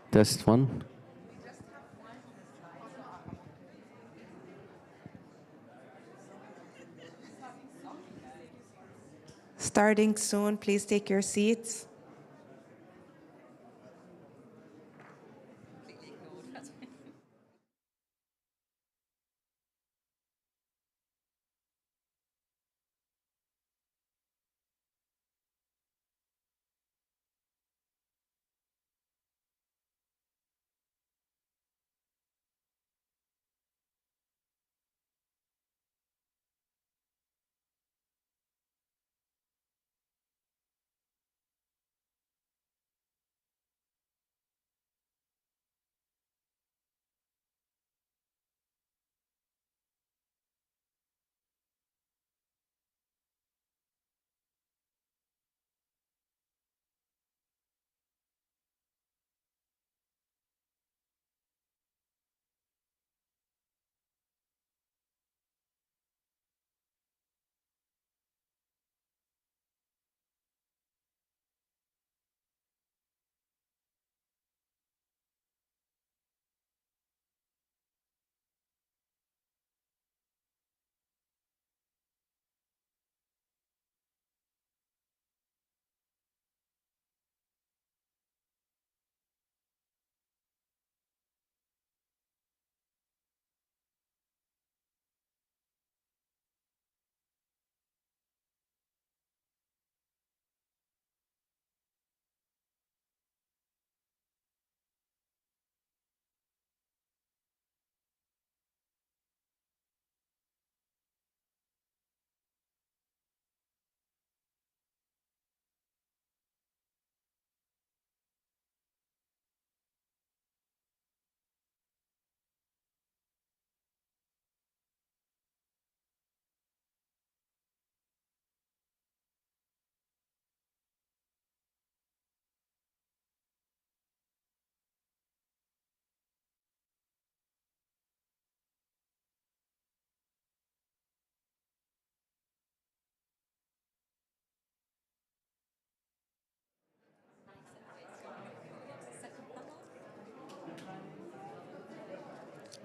Test one. Starting soon, please take your seats.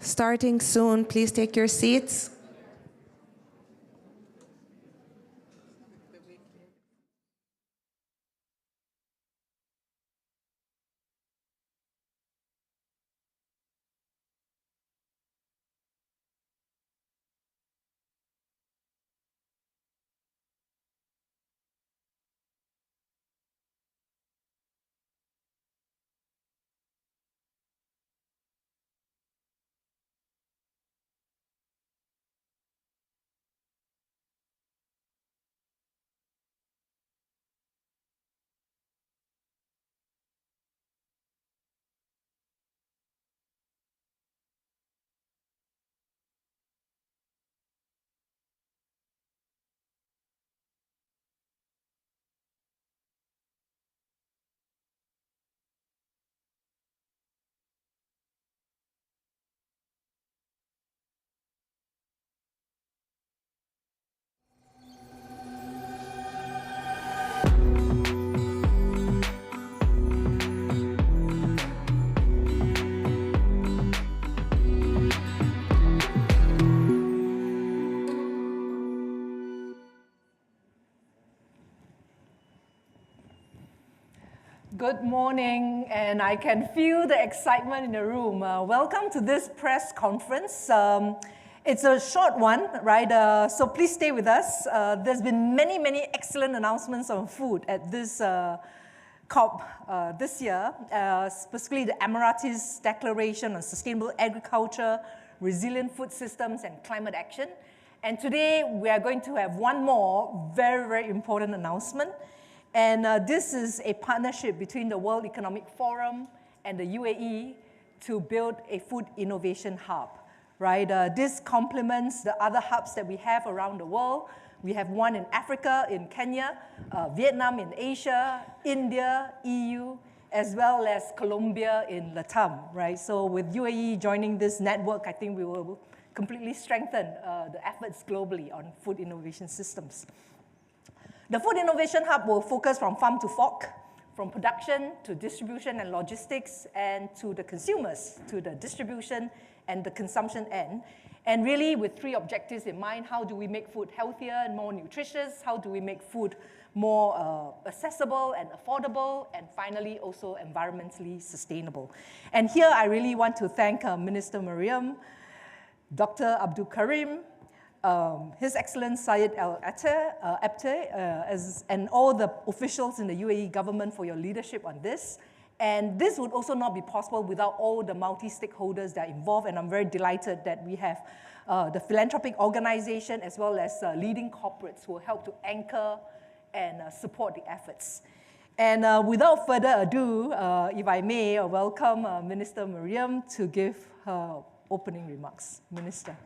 Starting soon, please take your seats. Good morning, and I can feel the excitement in the room. Welcome to this press conference. It's a short one, right? So please stay with us. There's been many excellent announcements on food at this COP this year, specifically the Emiratis Declaration on Sustainable Agriculture, Resilient Food Systems, and Climate Action. And today, we are going to have one more very important announcement. And this is a partnership between the World Economic Forum and the UAE to build a food innovation hub, right? This complements the other hubs that we have around the world. We have one in Africa, in Kenya, Vietnam in Asia, India, EU, as well as Colombia in Latam, right? So with UAE joining this network, I think we will completely strengthen the efforts globally on food innovation systems. The Food Innovation Hub will focus from farm to fork, from production to distribution and logistics, and to the consumers, to the distribution and the consumption end. And really with three objectives in mind: how do we make food healthier and more nutritious? How do we make food more accessible and affordable? And finally, also environmentally sustainable. And here I really want to thank Minister Mariam, Dr. Abdul Karim, His Excellency Syed Al-Abte, and all the officials in the UAE government for your leadership on this. And this would also not be possible without all the multi-stakeholders that are involved, and I'm very delighted that we have the philanthropic organization as well as leading corporates who will help to anchor and support the efforts. And without further ado, if I may, welcome Minister Mariam to give her opening remarks. Minister.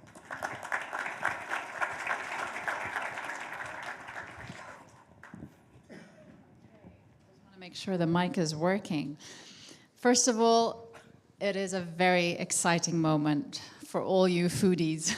Make sure the mic is working. First of all, it is a very exciting moment for all you foodies.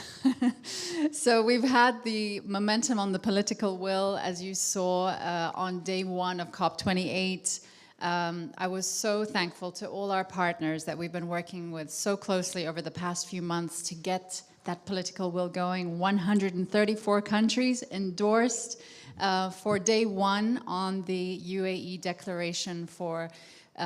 So we've had the momentum on the political will, as you saw on day one of COP28. I was so thankful to all our partners that we've been working with so closely over the past few months to get that political will going. 134 countries endorsed for day one on the UAE Declaration for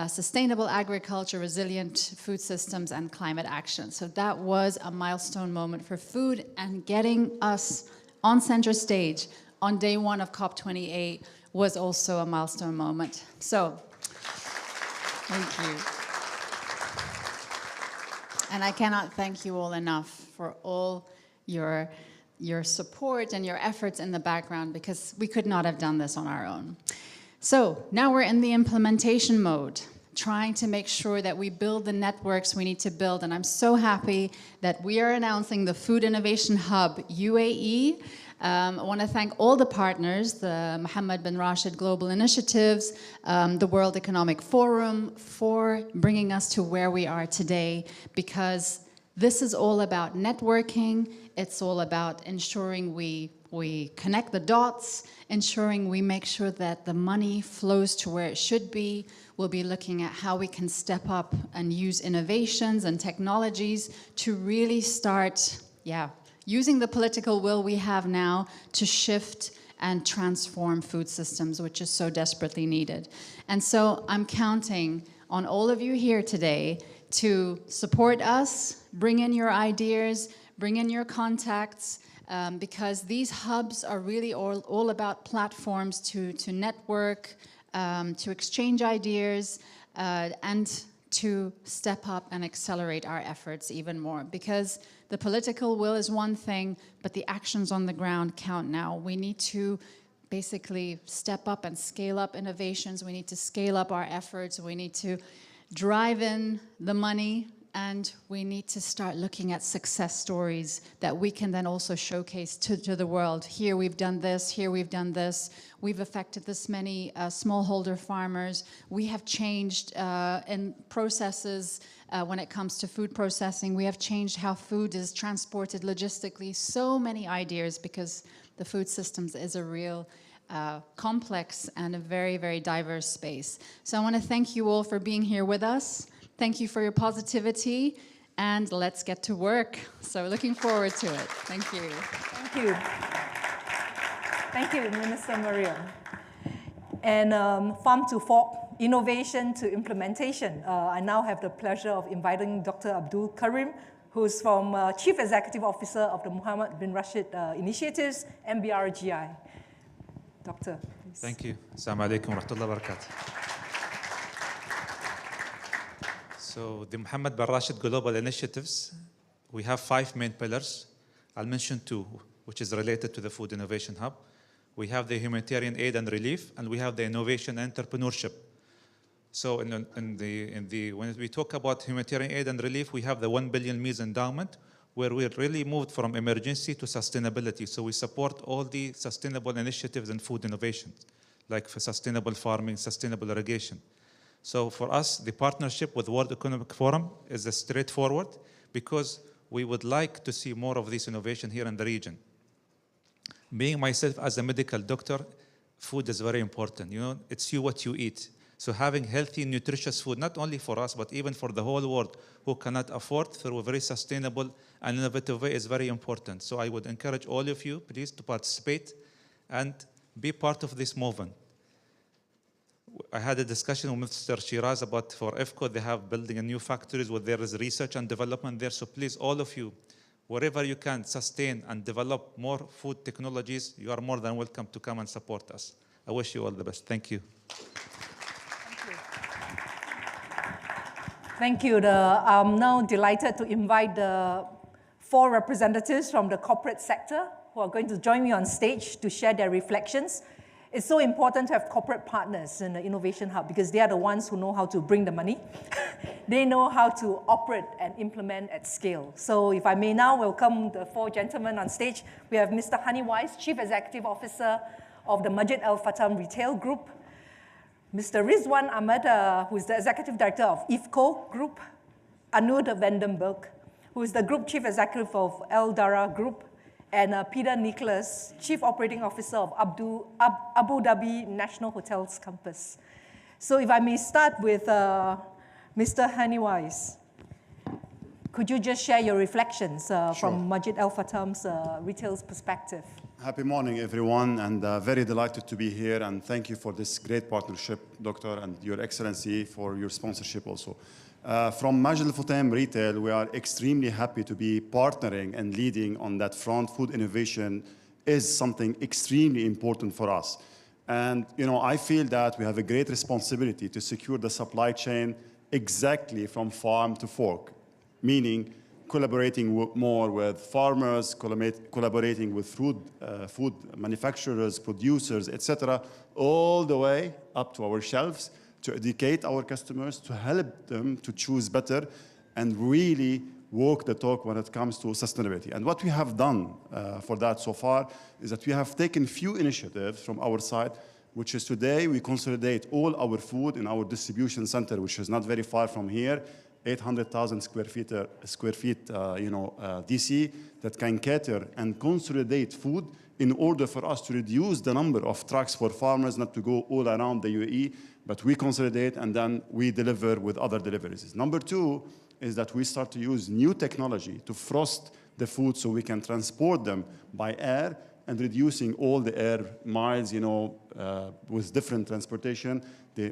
Sustainable Agriculture, Resilient Food Systems and Climate Action. So that was a milestone moment for food, and getting us on center stage on day one of COP28 was also a milestone moment. So, thank you. And I cannot thank you all enough for all your support and your efforts in the background, because we could not have done this on our own. So now we're in the implementation mode, trying to make sure that we build the networks we need to build. And I'm so happy that we are announcing the Food Innovation Hub UAE. I want to thank all the partners, the Mohammed bin Rashid Global Initiatives, the World Economic Forum, for bringing us to where we are today, because this is all about networking. It's all about ensuring we connect the dots, ensuring we make sure that the money flows to where it should be. We'll be looking at how we can step up and use innovations and technologies to really start, using the political will we have now to shift and transform food systems, which is so desperately needed. And so I'm counting on all of you here today to support us, bring in your ideas, bring in your contacts, because these hubs are really all about platforms to network, to exchange ideas, and to step up and accelerate our efforts even more. Because the political will is one thing, but the actions on the ground count now. We need to basically step up and scale up innovations. We need to scale up our efforts. We need to drive in the money, and we need to start looking at success stories that we can then also showcase to the world. Here we've done this, here we've done this. We've affected this many smallholder farmers. We have changed in processes when it comes to food processing. We have changed how food is transported logistically. So many ideas, because the food systems is a real complex and a very, very diverse space. So I want to thank you all for being here with us. Thank you for your positivity, and let's get to work. So looking forward to it. Thank you. Thank you. Thank you, Minister Mariam. And farm to fork, innovation to implementation. I now have the pleasure of inviting Dr. Abdul Karim, who's from Chief Executive Officer of the Mohammed bin Rashid Initiatives, MBRGI. Doctor, please. Thank you. Assalamu alaikum wa rahmatullahi wa barakatuh. So the Mohammed bin Rashid Global Initiatives, we have 5 main pillars. I'll mention 2, which is related to the Food Innovation Hub. We have the humanitarian aid and relief, and we have the innovation and entrepreneurship. So when we talk about humanitarian aid and relief, we have the 1 billion meals endowment, where we really moved from emergency to sustainability. So we support all the sustainable initiatives in food innovation, like for sustainable farming, sustainable irrigation. So for us, the partnership with World Economic Forum is straightforward, because we would like to see more of this innovation here in the region. Being myself as a medical doctor, food is very important. You know, it's you what you eat. So having healthy, nutritious food, not only for us, but even for the whole world who cannot afford through a very sustainable and innovative way is very important. So I would encourage all of you, please, to participate and be part of this movement. I had a discussion with Mr. Shiraz about for IFCO, they have building a new factories where there is research and development there. So please, all of you, wherever you can sustain and develop more food technologies, you are more than welcome to come and support us. I wish you all the best. Thank you. Thank you. I'm now delighted to invite the 4 representatives from the corporate sector who are going to join me on stage to share their reflections. It's so important to have corporate partners in the Innovation Hub because they are the ones who know how to bring the money. They know how to operate and implement at scale. So if I may now welcome the 4 gentlemen on stage. We have Mr. Hani Wais, Chief Executive Officer of the Masjid Al Fatam Retail Group. Mr. Rizwan Ahmad, who is the Executive Director of IFCO Group. Anud Vandenberg, who is the Group Chief Executive of El Dara Group. And Peter Nicholas, Chief Operating Officer of Abu Dhabi National Hotels Campus. So if I may start with Mr. Hani Wais. Could you just share your reflections from Masjid Al Fatam's retail's perspective? Happy morning, everyone, and very delighted to be here. And thank you for this great partnership, Doctor, and Your Excellency for your sponsorship also. From Masjid Al Fatam Retail, we are extremely happy to be partnering and leading on that front. Food innovation is something extremely important for us. And I feel that we have a great responsibility to secure the supply chain exactly from farm to fork, meaning collaborating more with farmers, collaborating with food manufacturers, producers, etc., all the way up to our shelves, to educate our customers, to help them to choose better and really walk the talk when it comes to sustainability. And what we have done for that so far is that we have taken few initiatives from our side, which is today we consolidate all our food in our distribution center, which is not very far from here, 800,000 square feet DC that can cater and consolidate food in order for us to reduce the number of trucks for farmers, not to go all around the UAE, but we consolidate and then we deliver with other deliveries. Number 2 is that we start to use new technology to frost the food so we can transport them by air and reducing all the air miles, with different transportation.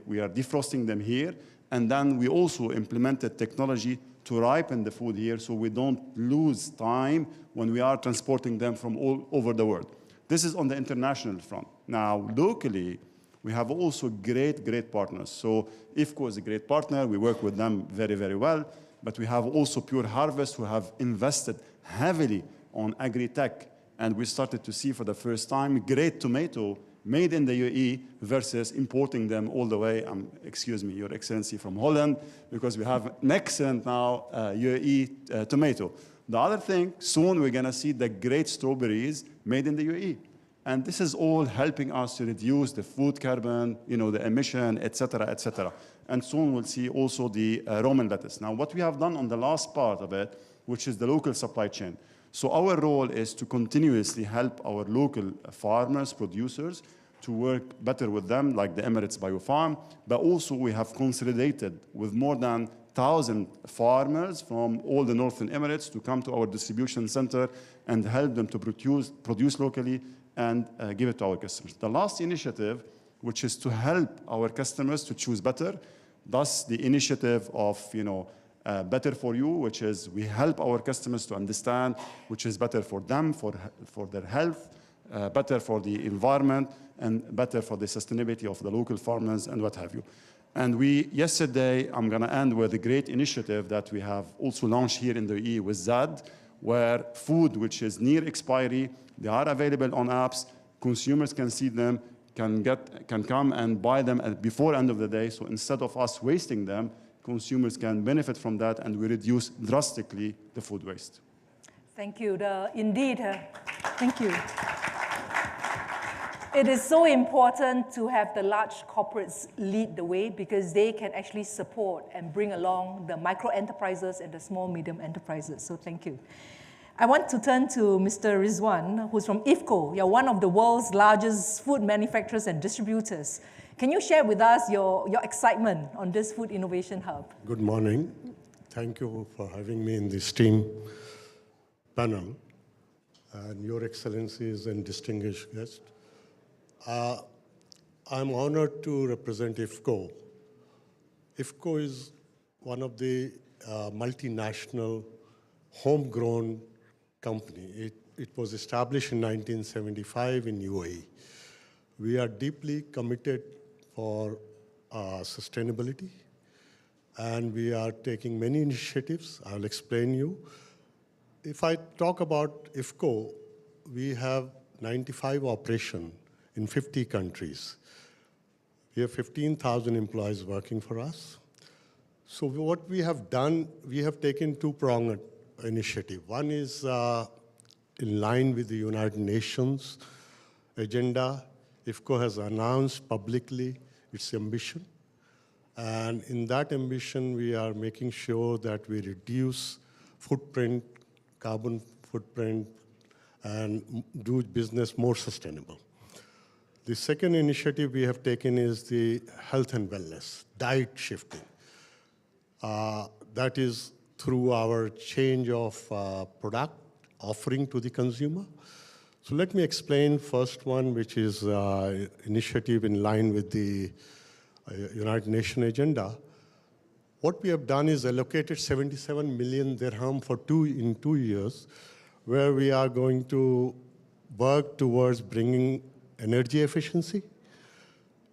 We are defrosting them here. And then we also implemented technology to ripen the food here so we don't lose time when we are transporting them from all over the world. This is on the international front. Now, locally, we have also great partners. So IFCO is a great partner. We work with them very, very well. But we have also Pure Harvest who have invested heavily on agri-tech. And we started to see for the first time great tomato made in the UAE versus importing them all the way, excuse me, Your Excellency, from Holland, because we have an excellent now UAE tomato. The other thing, soon we're going to see the great strawberries made in the UAE. And this is all helping us to reduce the food carbon, the emission, et cetera. And soon we'll see also the Roman lettuce. Now, what we have done on the last part of it, which is the local supply chain. So our role is to continuously help our local farmers, producers, to work better with them, like the Emirates Biofarm. But also we have consolidated with more than 1,000 farmers from all the Northern Emirates to come to our distribution center and help them to produce locally and give it to our customers. The last initiative, which is to help our customers to choose better, thus the initiative of, Better for You, which is we help our customers to understand which is better for them, for their health, better for the environment, and better for the sustainability of the local farmers and what have you. And yesterday, I'm going to end with a great initiative that we have also launched here in the UAE with ZAD, where food which is near expiry, they are available on apps, consumers can see them, can come and buy them before end of the day. So instead of us wasting them, consumers can benefit from that, and we reduce drastically the food waste. Thank you. Thank you. It is so important to have the large corporates lead the way because they can actually support and bring along the micro enterprises and the small, medium enterprises. So thank you. I want to turn to Mr. Rizwan, who's from IFCO. You're one of the world's largest food manufacturers and distributors. Can you share with us your excitement on this Food Innovation Hub? Good morning. Thank you for having me in this team panel, and Your Excellencies and distinguished guests. I'm honored to represent IFCO. IFCO is one of the multinational homegrown company. It was established in 1975 in UAE. We are deeply committed for sustainability, and we are taking many initiatives. I'll explain you. If I talk about IFCO, we have 95 operations in 50 countries. We have 15,000 employees working for us. So what we have done, we have taken two-pronged initiative. One is in line with the United Nations agenda. IFCO has announced publicly its ambition. And in that ambition, we are making sure that we reduce footprint, carbon footprint, and do business more sustainable. The second initiative we have taken is the health and wellness, diet shifting. That is through our change of product offering to the consumer. So let me explain first one, which is initiative in line with the United Nations agenda. What we have done is allocated 77 million dirham in 2 years, where we are going to work towards bringing energy efficiency.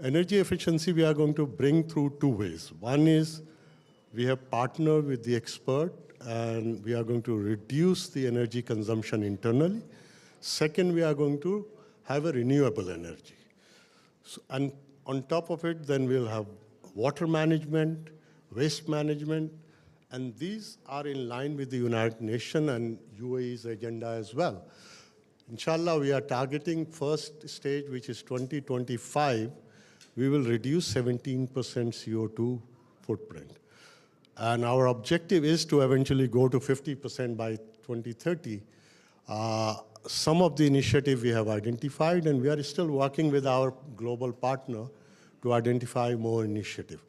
Energy efficiency we are going to bring through two ways. One is we have partnered with the expert, and we are going to reduce the energy consumption internally. Second, we are going to have a renewable energy. So, and on top of it, then we'll have water management, waste management, and these are in line with the United Nations and UAE's agenda as well. Inshallah, we are targeting first stage, which is 2025. We will reduce 17% CO2 footprint. And our objective is to eventually go to 50% by 2030. Some of the initiatives we have identified, and we are still working with our global partner to identify more initiatives.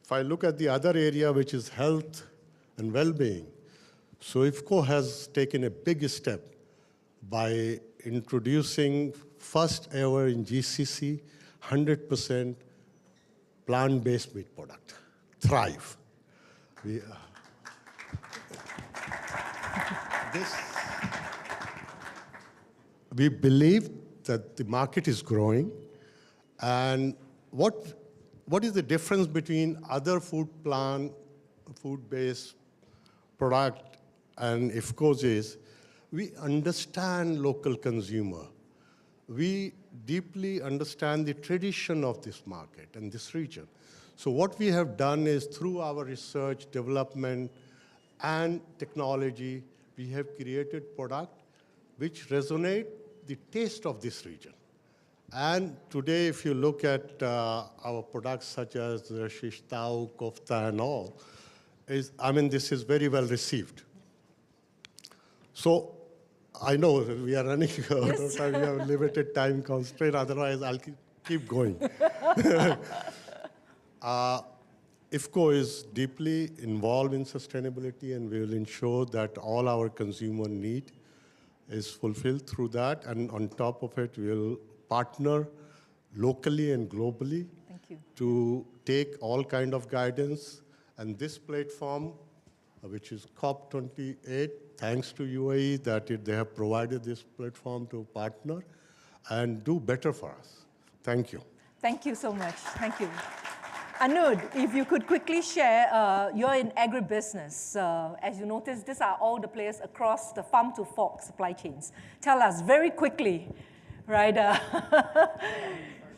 If I look at the other area, which is health and well-being, so IFCO has taken a big step by introducing first ever in GCC 100% plant-based meat product, Thrive. We believe that the market is growing, and what is the difference between other food-based product and IFCO's is we understand local consumer. We deeply understand the tradition of this market and this region. So what we have done is through our research, development, and technology, we have created product which resonate the taste of this region. And today, if you look at our products such as shish tao, kofta, and all, this is very well received. So I know we are running out of time. We have a limited time constraint. Otherwise, I'll keep going. IFCO is deeply involved in sustainability, and we will ensure that all our consumer need is fulfilled through that. And on top of it, we'll partner locally and globally to take all kind of guidance. And this platform, which is COP28, thanks to UAE that they have provided this platform to partner and do better for us. Thank you. Thank you so much. Thank you. Anud, if you could quickly share, you're in agribusiness. As you notice, these are all the players across the farm to fork supply chains. Tell us very quickly, right?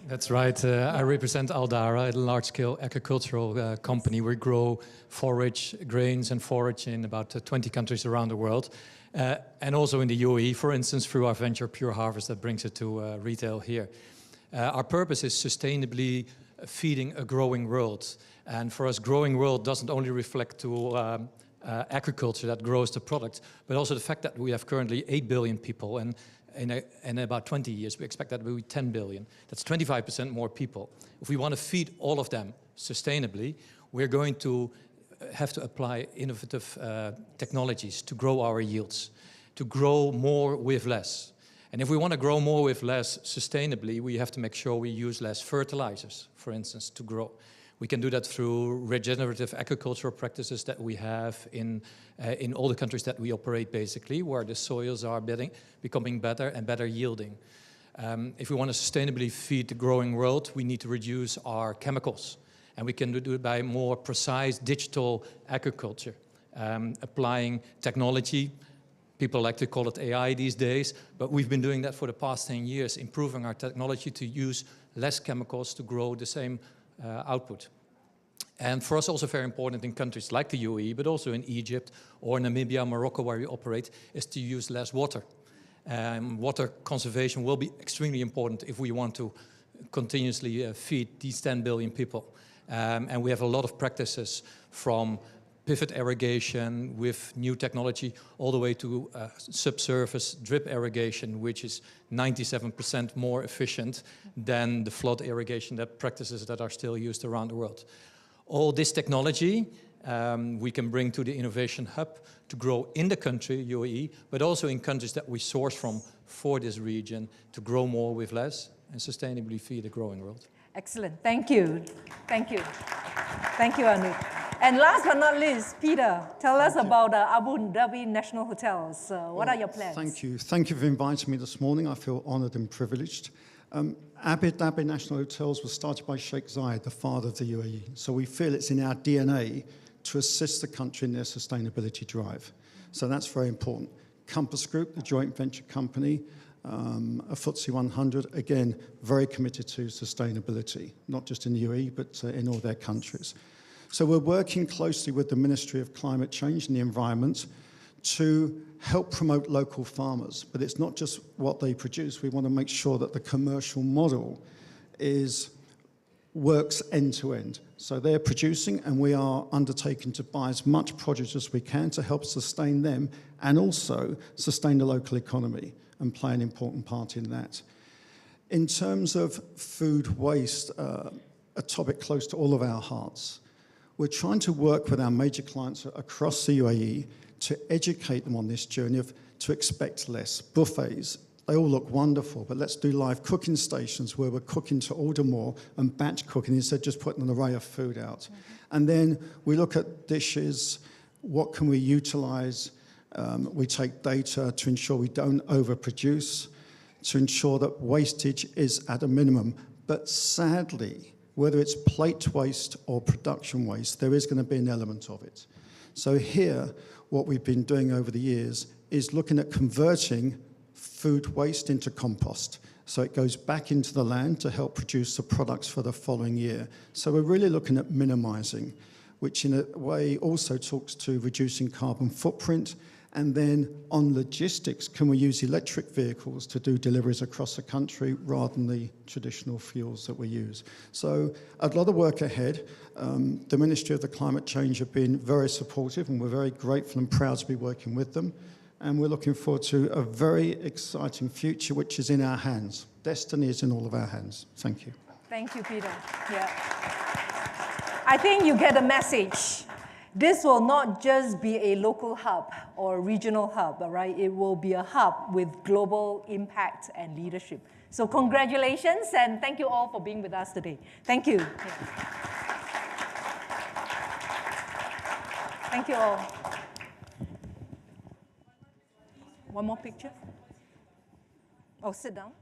That's right. I represent Aldara, a large-scale agricultural company. We grow forage, grains and forage in about 20 countries around the world. And also in the UAE, for instance, through our venture Pure Harvest that brings it to retail here. Our purpose is sustainably feeding a growing world. And for us, growing world doesn't only reflect to agriculture that grows the product, but also the fact that we have currently 8 billion people. And in about 20 years, we expect that will be 10 billion. That's 25% more people. If we want to feed all of them sustainably, we're going to have to apply innovative technologies to grow our yields, to grow more with less. And if we want to grow more with less sustainably, we have to make sure we use less fertilizers, for instance, to grow. We can do that through regenerative agricultural practices that we have in all the countries that we operate, basically, where the soils are becoming better and better yielding. If we want to sustainably feed the growing world, we need to reduce our chemicals. And we can do it by more precise digital agriculture, applying technology. People like to call it AI these days, but we've been doing that for the past 10 years, improving our technology to use less chemicals to grow the same output. And for us also very important in countries like the UAE, but also in Egypt or Namibia, Morocco, where we operate, is to use less water. Water conservation will be extremely important if we want to continuously feed these 10 billion people. And we have a lot of practices from pivot irrigation with new technology all the way to subsurface drip irrigation, which is 97% more efficient than the flood irrigation practices that are still used around the world. All this technology we can bring to the Innovation Hub to grow in the country, UAE, but also in countries that we source from for this region to grow more with less and sustainably feed the growing world. Excellent. Thank you. Thank you. Thank you, Anu. And last but not least, Peter, tell us about Abu Dhabi National Hotels. What are your plans? Thank you. Thank you for inviting me this morning. I feel honored and privileged. Abu Dhabi National Hotels was started by Sheikh Zayed, the father of the UAE. So we feel it's in our DNA to assist the country in their sustainability drive. So that's very important. Compass Group, the joint venture company, a FTSE 100, again, very committed to sustainability, not just in the UAE, but in all their countries. So we're working closely with the Ministry of Climate Change and the Environment to help promote local farmers. But it's not just what they produce. We want to make sure that the commercial model works end to end. So they're producing and we are undertaking to buy as much produce as we can to help sustain them and also sustain the local economy and play an important part in that. In terms of food waste, a topic close to all of our hearts, we're trying to work with our major clients across the UAE to educate them on this journey to expect less. Buffets, they all look wonderful, but let's do live cooking stations where we're cooking to order more and batch cooking instead of just putting an array of food out. Mm-hmm. And then we look at dishes, what can we utilize? We take data to ensure we don't overproduce, to ensure that wastage is at a minimum. But sadly, whether it's plate waste or production waste, there is going to be an element of it. So here, what we've been doing over the years is looking at converting food waste into compost. So it goes back into the land to help produce the products for the following year. So we're really looking at minimizing, which in a way also talks to reducing carbon footprint. And then on logistics, can we use electric vehicles to do deliveries across the country rather than the traditional fuels that we use? So a lot of work ahead. The Ministry of the Climate Change have been very supportive and we're very grateful and proud to be working with them. And we're looking forward to a very exciting future, which is in our hands. Destiny is in all of our hands. Thank you. Thank you, Peter. Yeah. I think you get a message. This will not just be a local hub or regional hub, right? It will be a hub with global impact and leadership. So congratulations and thank you all for being with us today. Thank you. Yeah. Thank you all. One more picture. Oh, sit down.